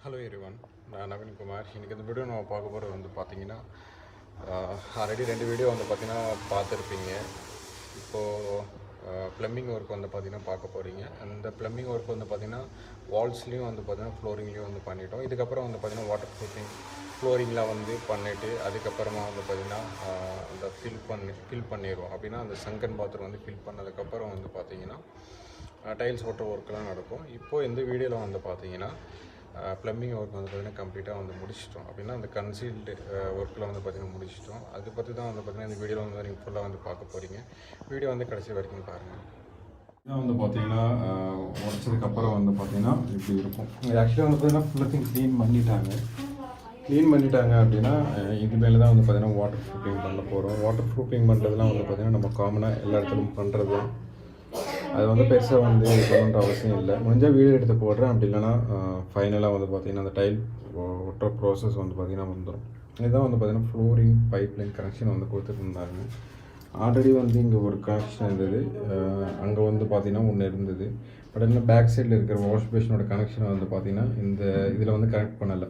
Hello everyone, நான் நவீன் குமார். இன்னைக்கு இந்த வீடியோ நம்ம பார்க்க போகிறது வந்து பார்த்தீங்கன்னா ஆல்ரெடி 2 வீடியோ வந்து பார்த்தீங்கன்னா பார்த்துருப்பீங்க. இப்போது ப்ளம்பிங் ஒர்க் வந்து பார்த்தீங்கன்னா பார்க்க போகிறீங்க. அந்த ப்ளம்பிங் ஒர்க் வந்து பார்த்தீங்கன்னா வால்ஸ்லேயும் வந்து பார்த்தீங்கன்னா ஃப்ளோரிங்லேயும் வந்து பண்ணிட்டோம். இதுக்கப்புறம் வந்து பார்த்தீங்கன்னா வாட்டர் ப்ரூஃபிங் ஃப்ளோரிங்கில் வந்து பண்ணிவிட்டு அதுக்கப்புறமா வந்து பார்த்தீங்கன்னா அந்த ஃபில் பண்ணிடுவோம். அப்படின்னா அந்த சங்கன் பாத்ரூம் வந்து ஃபில் பண்ணதுக்கப்புறம் வந்து பார்த்தீங்கன்னா டைல்ஸ் ஓட்டுற ஒர்க்கெலாம் நடக்கும். இப்போது இந்த வீடியோவில் வந்து பார்த்தீங்கன்னா ப்ளம்பிங் ஒர்க் வந்து பார்த்திங்கன்னா கம்ப்ளீட்டாக வந்து முடிச்சிட்டோம். அப்படின்னா அந்த கன்சீல்டு ஒர்க்கில் வந்து பார்த்திங்கன்னா முடிச்சிட்டோம். அதை பற்றி தான் வந்து பார்த்திங்கன்னா இந்த வீடியோவில் வந்து நீங்கள் ஃபுல்லாக வந்து பார்க்க போகிறீங்க. வீடியோ வந்து கடைசி வரைக்கும் பாருங்கள். இதான் வந்து பார்த்திங்கன்னா உடச்சதுக்கப்புறம் வந்து பார்த்திங்கன்னா இப்படி இருக்கும். ஆக்சுவலாக வந்து பார்த்திங்கன்னா ஃபுல்லாத்தையும் க்ளீன் பண்ணிட்டாங்க அப்படின்னா இது மேலே தான் வந்து பார்த்திங்கன்னா வாட்டர் ப்ரூஃபிங் பண்ண போகிறோம். வாட்டர் ப்ரூஃபிங் பண்ணுறதுலாம் வந்து பார்த்திங்கன்னா நம்ம காமனாக எல்லா இடத்துலையும் பண்ணுறது. அது வந்து பெருசாக வந்து பண்ணணுன்ற அவசியம் இல்லை. முடிஞ்சால் வீடியோ எடுத்து போடுறேன். அப்படி இல்லைனா ஃபைனலாக வந்து பார்த்திங்கன்னா அந்த டைல் ஒட்டுற ப்ராசஸ் வந்து பார்த்திங்கன்னா வந்துடும். இதுதான் வந்து பார்த்திங்கன்னா ஃப்ளோரிங் பைப்லைன் கனெக்ஷன் வந்து கொடுத்துருந்தாங்க. ஆல்ரெடி வந்து இங்கே ஒரு கனெக்ஷன் இருந்தது, அங்கே வந்து பார்த்திங்கன்னா ஒன்று இருந்தது. பட் என்ன பேக் சைடில் இருக்கிற வாஷ் பேஷனோட கனெக்ஷனை வந்து பார்த்திங்கன்னா இந்த இதில் வந்து கனெக்ட் பண்ணலை.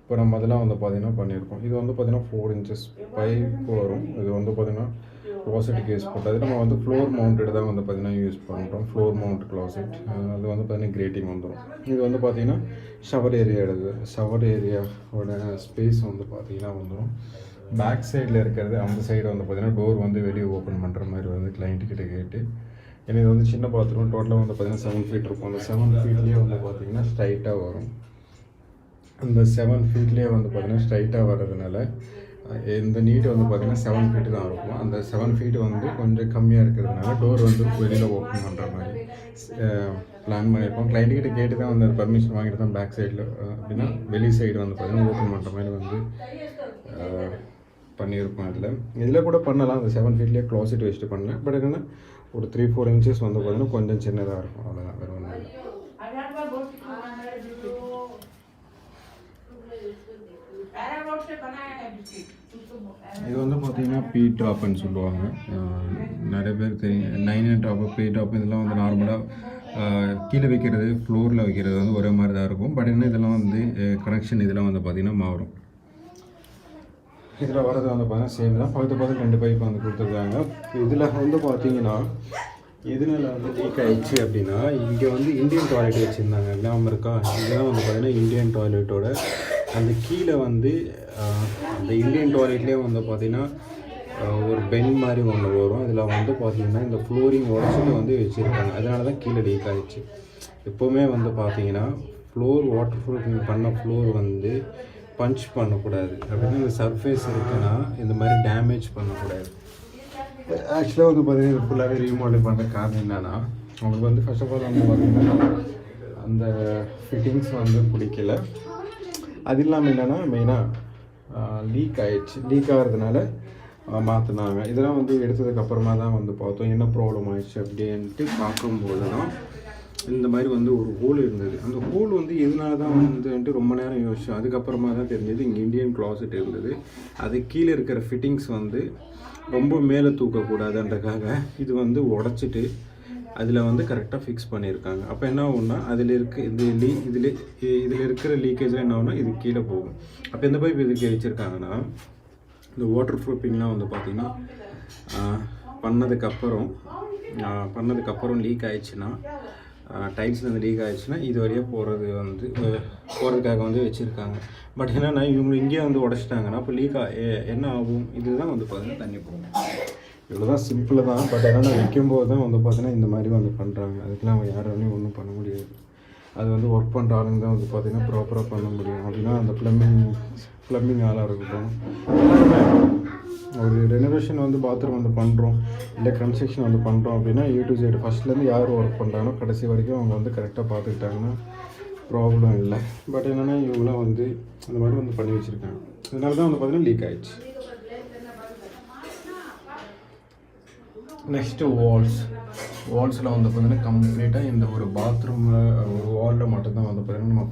இப்போ நம்ம அதெல்லாம் வந்து பார்த்திங்கன்னா பண்ணியிருக்கோம். இது வந்து பார்த்திங்கன்னா 4 inches பைப் வரும். இது வந்து பார்த்திங்கன்னா க்ளாசெட்டுக்கு யூஸ் பண்ணுறது. நம்ம வந்து ஃப்ளோர் மவுண்டட் தான் வந்து பார்த்திங்கன்னா யூஸ் பண்ணுறோம். Floor mount closet. அது வந்து பார்த்திங்கன்னா கிரேட்டிங் வந்துடும். இது வந்து பார்த்திங்கன்னா ஷவர் ஏரியாவோட ஸ்பேஸ் வந்து பார்த்திங்கன்னா வந்துடும். பேக் சைடில் இருக்கிறது அந்த சைடு வந்து பார்த்திங்கன்னா டோர் வந்து வெளியே ஓப்பன் பண்ணுற மாதிரி வந்து கிளைண்ட்டுக்கிட்ட கேட்டு. ஏன்னா இது வந்து சின்ன பாத்ரூம், டோட்டலாக வந்து பார்த்திங்கன்னா 7 feet இருக்கும். அந்த 7 feetலேயே வந்து பார்த்திங்கன்னா ஸ்ட்ரைட்டாக வரும். அந்த 7 feetலேயே வந்து பார்த்திங்கன்னா ஸ்ட்ரைட்டாக வர்றதுனால இந்த நீட் வந்து பார்த்திங்கன்னா 7 feet தான் இருக்கும். அந்த 7 feet வந்து கொஞ்சம் கம்மியாக இருக்கிறதுனால டோர் வந்து வெளியில் ஓப்பன் பண்ணுற மாதிரி பிளான் பண்ணியிருக்கோம். கிளைண்ட்டுக்கிட்ட கேட்டு தான் வந்து பர்மிஷன் வாங்கிட்டு தான் பேக் சைடில் அப்படின்னா வெளி சைடு வந்து பார்த்திங்கன்னா ஓப்பன் பண்ணுற மாதிரி வந்து பண்ணியிருக்கோம். இதில் கூட பண்ணலாம். அந்த 7 feetலேயே க்ளாசெட் வச்சுட்டு பண்ணலாம். பட் என்னென்னா ஒரு 3-4 inches வந்து பார்த்திங்கன்னா கொஞ்சம் சின்னதாக இருக்கும். அவ்வளோதான், வேறு ஒன்றும் இல்லை. இது வந்து பார்த்திங்கன்னா பீ டாப்னு சொல்லுவாங்க. நிறைய பேர் தெரியும். 9 டாப்பு, பீ டாப் இதெல்லாம் வந்து நார்மலாக கீழே வைக்கிறது, ஃப்ளோரில் வைக்கிறது வந்து ஒரே மாதிரி தான் இருக்கும். பட் என்ன இதெல்லாம் வந்து கனெக்ஷன் இதெல்லாம் வந்து பார்த்திங்கன்னா மாறும். இதில் வரது வந்து பார்த்திங்கன்னா சேம் தான். பக்கத்து 2 பைப் வந்து கொடுத்துருக்காங்க. இதில் வந்து பார்த்திங்கன்னா எதனால வந்து லீக் ஆகிடுச்சு அப்படின்னா இங்கே வந்து இந்தியன் டாய்லெட் வச்சுருந்தாங்க. ஞாபகம் இருக்கா? இதெல்லாம் வந்து பார்த்திங்கன்னா இந்தியன் டாய்லெட்டோட அந்த கீழே வந்து அந்த இந்தியன் டாய்லெட்லேயே வந்து பார்த்திங்கன்னா ஒரு பென் மாதிரி ஒன்று வரும். இதில் வந்து பார்த்திங்கன்னா இந்த ஃப்ளோரிங் உடச்சிட்டு வந்து வச்சுருக்காங்க. அதனால தான் கீழே லீக் ஆகிடுச்சு. எப்போவுமே வந்து பார்த்திங்கன்னா வாட்டர் ப்ரூஃபிங் பண்ண ஃப்ளோர் வந்து பஞ்ச் பண்ணக்கூடாது. அப்படின்னா இந்த சர்ஃபேஸ் இருக்குன்னா இந்த மாதிரி டேமேஜ் பண்ணக்கூடாது. ஆக்சுவலாக வந்து பார்த்திங்கன்னா இது ஃபுல்லாகவே ரீமாடல் பண்ணுற காரணம் என்னென்னா உங்களுக்கு வந்து ஃபர்ஸ்ட் ஆஃப் ஆல் வந்து பார்த்திங்கன்னா அந்த ஃபிட்டிங்ஸ் வந்து பிடிக்கல. அது இல்லாமல் என்னென்னா மெயினாக லீக் ஆகிடுச்சு. லீக் ஆகிறதுனால மாற்றினாங்க. இதெல்லாம் வந்து எடுத்ததுக்கப்புறமா தான் வந்து பார்த்தோம் என்ன ப்ராப்ளம் ஆயிடுச்சு அப்படின்ட்டு பார்க்கும்போது தான் இந்த மாதிரி வந்து ஒரு ஹோல் இருந்தது. அந்த ஹோல் வந்து எதனால தான் வந்துன்ட்டு ரொம்ப நேரம் யோசிச்சோம். அதுக்கப்புறமா தான் தெரிஞ்சது இங்கே இந்தியன் க்ளாசெட் இருந்தது. அது கீழே இருக்கிற ஃபிட்டிங்ஸ் வந்து ரொம்ப மேலே தூக்கக்கூடாதுன்றக்காக இது வந்து உடச்சிட்டு அதில் வந்து கரெக்டாக ஃபிக்ஸ் பண்ணியிருக்காங்க. அப்போ என்ன ஆகும்னா அதில் இருக்க இதில் இருக்கிற லீக்கேஜில் என்ன ஆகுனா இது கீழே போகும். அப்போ எந்த பைப் இதுக்கு வச்சுருக்காங்கன்னா இந்த வாட்டர் ப்ரூஃபிங்லாம் வந்து பார்த்திங்கன்னா பண்ணதுக்கப்புறம் லீக் ஆயிடுச்சுன்னா டைல்ஸ்லேருந்து லீக் ஆகிடுச்சுன்னா இது வழியாக போகிறதுக்காக வந்து வச்சுருக்காங்க. பட் என்னென்னா இவங்க இங்கேயே வந்து உடச்சிட்டாங்கன்னா அப்போ என்ன ஆகும்? இதுதான் வந்து பார்த்திங்கன்னா தண்ணி போகும். இவ்வளோதான், சிம்பிள் தான். பட் என்னென்னா வைக்கும்போது தான் வந்து பார்த்தீங்கன்னா இந்த மாதிரி வந்து பண்ணுறாங்க. அதுக்கெலாம் அவங்க யாராலையும் ஒன்றும் பண்ண முடியாது. அது வந்து ஒர்க் பண்ணுற ஆளுங்க தான் வந்து பார்த்திங்கன்னா ப்ராப்பராக பண்ண முடியும். அப்படின்னா அந்த ப்ளம்பிங் ஆளாக இருக்கட்டும், ஒரு ரெனோவேஷன் வந்து பாத்ரூம் வந்து பண்ணுறோம் இல்லை கன்ஸ்ட்ரக்ஷன் வந்து பண்ணுறோம் அப்படின்னா A to Z ஃபஸ்ட்லேருந்து யார் ஒர்க் பண்ணுறாங்களோ கடைசி வரைக்கும் அவங்க வந்து கரெக்டாக பார்த்துக்கிட்டாங்கன்னா ப்ராப்ளம் இல்லை. பட் என்னென்னா இவங்களாம் வந்து அந்த மாதிரி வந்து பண்ணி வச்சுருக்காங்க. அதனால தான் வந்து பார்த்திங்கன்னா லீக் ஆகிடுச்சு. நெக்ஸ்ட்டு வால்ஸில் வந்து பார்த்திங்கன்னா கம்ப்ளீட்டாக இந்த ஒரு பாத்ரூமில் ஒரு வாலில் மட்டும்தான் வந்து பார்த்திங்கன்னா நம்ம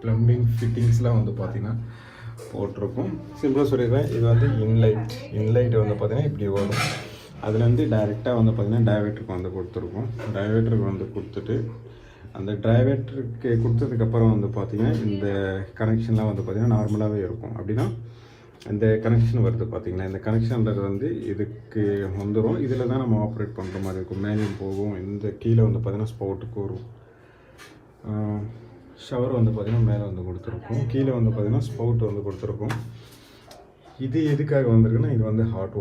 ப்ளம்பிங் ஃபிட்டிங்ஸ்லாம் வந்து பார்த்திங்கன்னா போட்டிருக்கோம். சிம்பிளாக சொல்லிடுறேன். இது வந்து இன்லைட் வந்து பார்த்திங்கன்னா இப்படி வரும். அதுலேருந்து டைரெக்டாக வந்து பார்த்திங்கன்னா டைவர்ட்டருக்கு வந்து கொடுத்துருக்கோம். டைவர்ட்டருக்கு வந்து கொடுத்துட்டு அந்த டைவர்ட்டருக்கு கொடுத்ததுக்கப்புறம் வந்து பார்த்திங்கன்னா இந்த கனெக்ஷன்லாம் வந்து பார்த்திங்கன்னா நார்மலாகவே இருக்கும். அப்படின்னா இந்த கனெக்ஷன் வருது பார்த்திங்கன்னா, இந்த கனெக்ஷன்றது வந்து இதுக்கு வந்துடும். இதில் தான் நம்ம ஆப்ரேட் பண்ணுற மாதிரி இருக்கும். மேலேயும் போகும். இந்த கீழே வந்து பார்த்திங்கன்னா ஸ்பவுட்டுக்கு வரும். ஷவர் வந்து பார்த்திங்கன்னா மேலே வந்து கொடுத்துருக்கும். கீழே வந்து பார்த்திங்கன்னா ஸ்பவுட் வந்து கொடுத்துருக்கும். இது எதுக்காக வந்திருக்குன்னா, இது வந்து ஹாட்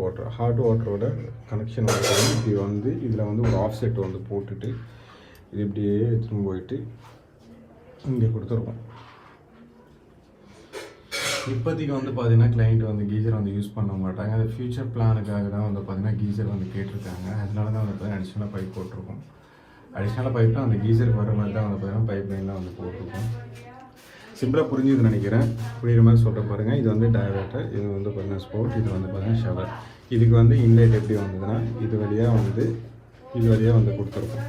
வாட்டரோட கனெக்ஷன் வந்து இது வந்து இதில் வந்து ஒரு ஆஃப் செட் வந்து போட்டுட்டு இது இப்படியே எடுத்துன்னு போயிட்டு இங்கே கொடுத்துருக்கோம். இப்போதைக்கு வந்து பார்த்திங்கன்னா கிளைண்ட் வந்து கீசர் வந்து யூஸ் பண்ண மாட்டாங்க. அது ஃப்யூச்சர் பிளானுக்காக தான் வந்து பார்த்திங்கன்னா கீசர் வந்து கேட்டிருக்காங்க. அதனால தான் வந்து பார்த்திங்கன்னா அடிஷ்னலாக பைப் போட்டிருக்கோம். அடிஷ்னலாக பைப்லாம் அந்த கீசருக்கு வர மாதிரி தான் வந்து பார்த்திங்கன்னா பைப் லைன்லாம் வந்து போட்டிருக்கோம். சிம்பிளாக புரிஞ்சுதுன்னு நினைக்கிறேன். புரியுற மாதிரி சொல்கிற பாருங்கள். இது வந்து டைவர்ட்டர், இது வந்து பார்த்திங்கன்னா ஸ்போர்ட், இது வந்து பார்த்திங்கன்னா ஷவர். இதுக்கு வந்து இன்லைட் எப்படி வந்ததுன்னா இது வழியாக வந்து கொடுத்துருக்கோம்.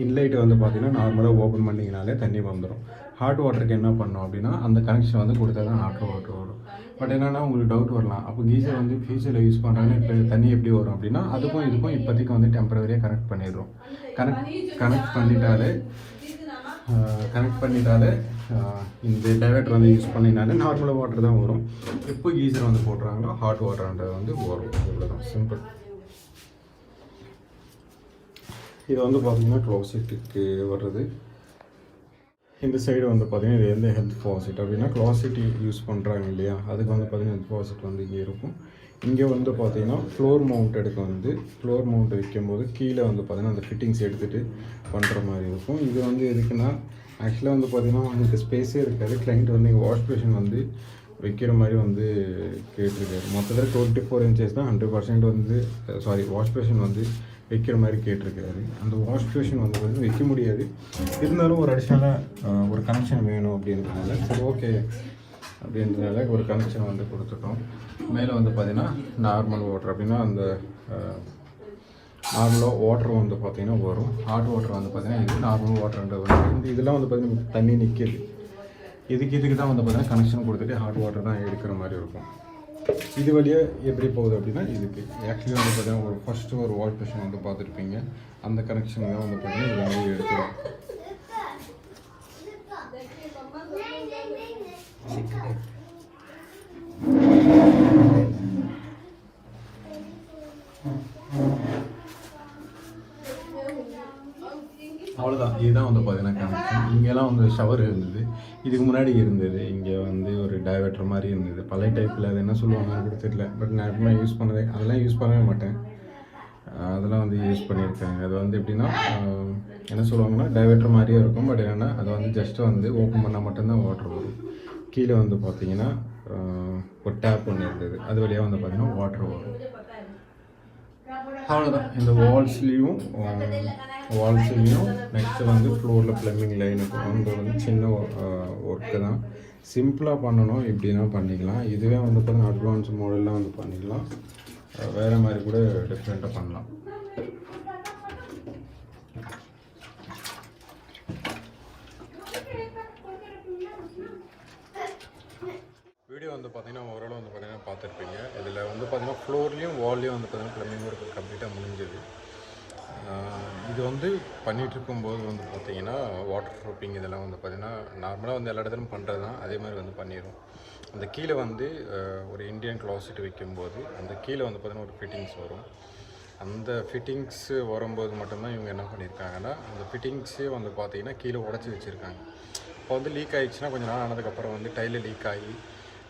இன்லைட் வந்து பார்த்திங்கன்னா நார்மலாக ஓப்பன் பண்ணிங்கனாலே தண்ணி வந்துடும். ஹாட் வாட்டருக்கு என்ன பண்ணோம் அப்படின்னா அந்த கனெக்ஷன் வந்து கொடுத்தா தான் ஹாட் வாட்டர் வரும். பட் என்னென்னா உங்களுக்கு டவுட் வரலாம், அப்போ கீசர் வந்து ஃபியூச்சரில் யூஸ் பண்ணுறாங்க, இப்போ தண்ணி எப்படி வரும் அப்படின்னா அதுக்கும் இதுக்கும் இப்போதைக்கு வந்து டெம்பரவரியாக கனெக்ட் பண்ணிடுறோம். கனெக்ட் பண்ணிட்டாலே இந்த டைவர்ட்டர் வந்து யூஸ் பண்ணினாலே நார்மலாக வாட்டர் தான் வரும். எப்போ கீசர் வந்து போடுறாங்களோ ஹாட் வாட்டர்ன்றது வந்து வரும். இவ்வளோதான், சிம்பிள். இது வந்து பார்த்திங்கன்னா க்ளாசெட்டுக்கு வர்றது. இந்த சைடு வந்து பார்த்திங்கன்னா இது எந்த ஹெல்த் ஃபாசெட் அப்படின்னா க்ளாசெட் யூஸ் பண்ணுறாங்க இல்லையா, அதுக்கு வந்து பார்த்திங்கன்னா ஹெல்த் ஃபாசெட் வந்து இங்கே இருக்கும். இங்கே வந்து பார்த்திங்கன்னா ஃப்ளோர் மவுண்ட் வைக்கும்போது கீழே வந்து பார்த்திங்கன்னா அந்த ஃபிட்டிங்ஸ் எடுத்துகிட்டு பண்ணுற மாதிரி இருக்கும். இது வந்து எதுக்குன்னா ஆக்சுவலாக வந்து பார்த்திங்கன்னா உங்களுக்கு ஸ்பேஸே இருக்காது. கிளைண்ட் வந்து இங்கே வாஷ் பேஷன் வந்து வைக்கிற மாதிரி வந்து கேட்டிருக்காரு. மொத்தத்தில் 24 inches தான் 100% வந்து வாஷ் பேஷன் வந்து வைக்கிற மாதிரி கேட்டிருக்காரு. அந்த வாஷ் பேஷன் வந்து வைக்க முடியாது. இருந்தாலும் ஒரு அடிஷ்னலாக ஒரு கனெக்ஷன் வேணும் அப்படின்றதுனால சரி ஓகே அப்படின்றதுனால ஒரு கனெக்ஷன் வந்து கொடுத்துட்டோம். மேலே வந்து பார்த்திங்கன்னா நார்மல் வாட்டர் அப்படின்னா அந்த நார்மலாக வாட்டர் வந்து பார்த்திங்கன்னா வரும். ஹாட் வாட்டர் வந்து பார்த்திங்கன்னா இது நார்மல் வாட்டர்ன்றது வந்து இந்த இதெல்லாம் வந்து பார்த்திங்கன்னா தண்ணி நிற்கிது. இதுக்கு தான் வந்து பார்த்திங்கன்னா கனெக்ஷன் கொடுத்துட்டு ஹாட் வாட்டர் தான் எடுக்கிற மாதிரி இருக்கும். இது வழியாக எப்படி போகுது அப்படின்னா இதுக்கு ஆக்சுவலி வந்து பார்த்திங்கன்னா ஒரு ஃபஸ்ட்டு ஒரு வாஷ் பேஷன் வந்து பார்த்துருப்பீங்க. அந்த கனெக்ஷன் தான் வந்து பார்த்திங்கன்னா இதை வந்து எடுத்துரும். அவ்வளோதான். இதுதான் வந்து பார்த்திங்கன்னா கனெக்ஷன். இங்கெல்லாம் வந்து ஷவர் இருந்தது, இதுக்கு முன்னாடி இருந்தது. இங்கே வந்து ஒரு டைவர்ட்டர் மாதிரி இருந்தது பழைய டைப்பில். அது என்ன சொல்லுவாங்கன்னு கூட தெரியல. பட் நான் எப்பவுமே அதெல்லாம் யூஸ் பண்ணவே மாட்டேன். அதெல்லாம் வந்து யூஸ் பண்ணியிருக்காங்க. அது வந்து எப்படின்னா என்ன சொல்லுவாங்கன்னா டைவர்ட்டர் மாதிரியே இருக்கும். பட் என்னென்னா அதை வந்து ஜஸ்ட்டு வந்து ஓப்பன் பண்ணால் மட்டும்தான் வாட்டர் வரும். கீழே வந்து பார்த்திங்கன்னா ஒரு டேப் ஒன்று இருந்தது, அது வழியாக வந்து பார்த்திங்கன்னா வாட்டர் வரும். அவ்வளோதான். இந்த வால்ஸ்லேயும் நெக்ஸ்ட்டு வந்து ஃப்ளோரில் ப்ளம்பிங் லைனுக்கும் அங்கே வந்து சின்ன ஒர்க்கு தான். சிம்பிளாக பண்ணணும் இப்படின்னா பண்ணிக்கலாம். இதுவே வந்து பார்த்தீங்கன்னா அட்வான்ஸ் மாடல்லாம் வந்து பண்ணிக்கலாம். வேறு மாதிரி கூட டிஃப்ரெண்ட்டாக பண்ணலாம். வீடியோ வந்து பார்த்திங்கன்னா ஓரளவு வந்து பார்த்திங்கன்னா பார்த்துருப்பீங்க. இதில் வந்து பார்த்திங்கன்னா ஃப்ளோர்லேயும் வால்லையும் வந்து பார்த்திங்கன்னா ப்ளம்பிங் ஒர்க் கம்ப்ளீட்டாக முடிஞ்சது. இது வந்து பண்ணிகிட்டு இருக்கும்போது வந்து பார்த்திங்கன்னா வாட்டர் ப்ரூஃபிங் இதெல்லாம் வந்து பார்த்திங்கன்னா நார்மலாக வந்து எல்லா இடத்துலையும் பண்ணுறது தான். அதே மாதிரி வந்து பண்ணிடும். அந்த கீழே வந்து ஒரு இந்தியன் க்ளாசெட் வைக்கும்போது அந்த கீழே வந்து பார்த்திங்கன்னா ஒரு ஃபிட்டிங்ஸ் வரும். அந்த ஃபிட்டிங்ஸு வரும்போது மட்டும்தான் இவங்க என்ன பண்ணியிருக்காங்கன்னா அந்த ஃபிட்டிங்ஸே வந்து பார்த்திங்கன்னா கீழே உடச்சி வச்சுருக்காங்க. இப்போ வந்து லீக் ஆகிடுச்சுன்னா கொஞ்சம் நாள் ஆனதுக்கப்புறம் வந்து டைலில் லீக் ஆகி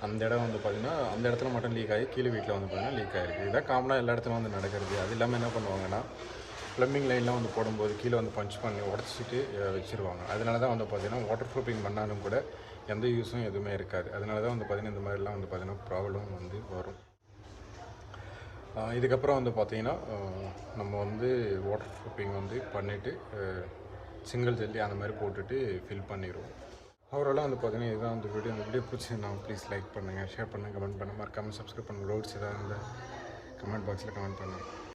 அந்த இடம் வந்து பார்த்திங்கன்னா அந்த இடத்துல மட்டும் லீக் ஆகி கீழே வீட்டில் வந்து பார்த்திங்கன்னா லீக் ஆகிருக்கு. இதுதான் காமனாக எல்லா இடத்துலையும் வந்து நடக்கிறது. அது இல்லாமல் என்ன பண்ணுவாங்கன்னா ப்ளம்பிங் லைன்லாம் வந்து போடும்போது கீழே வந்து பஞ்ச் பண்ணி உடச்சிட்டு வச்சுருவாங்க. அதனால தான் வந்து பார்த்திங்கன்னா வாட்டர் ப்ரூஃபிங் பண்ணாலும் கூட எந்த யூஸும் எதுவுமே இருக்காது. அதனால தான் வந்து பார்த்திங்கன்னா இந்த மாதிரிலாம் வந்து பார்த்திங்கன்னா ப்ராப்ளம் வந்து வரும். இதுக்கப்புறம் வந்து பார்த்திங்கன்னா நம்ம வந்து வாட்டர் ப்ரூஃபிங் வந்து பண்ணிவிட்டு சிங்கிள் ஜல்லி அந்த மாதிரி போட்டுட்டு ஃபில் பண்ணிடுவோம். ஓவராலாக வந்து பார்த்திங்கன்னா இதுதான் வந்து வீடியோ. இந்த வீடியோ பிடிச்சிருந்தா ப்ளீஸ் லைக் பண்ணுங்கள், ஷேர் பண்ணுங்கள், கமெண்ட் பண்ணுங்கள், மறக்காமல் சப்ஸ்கிரைப் பண்ணுங்கள். ரோட்ஸ் ஏதாவது இந்த கமெண்ட் பாக்ஸில் கமெண்ட் பண்ணுங்கள்.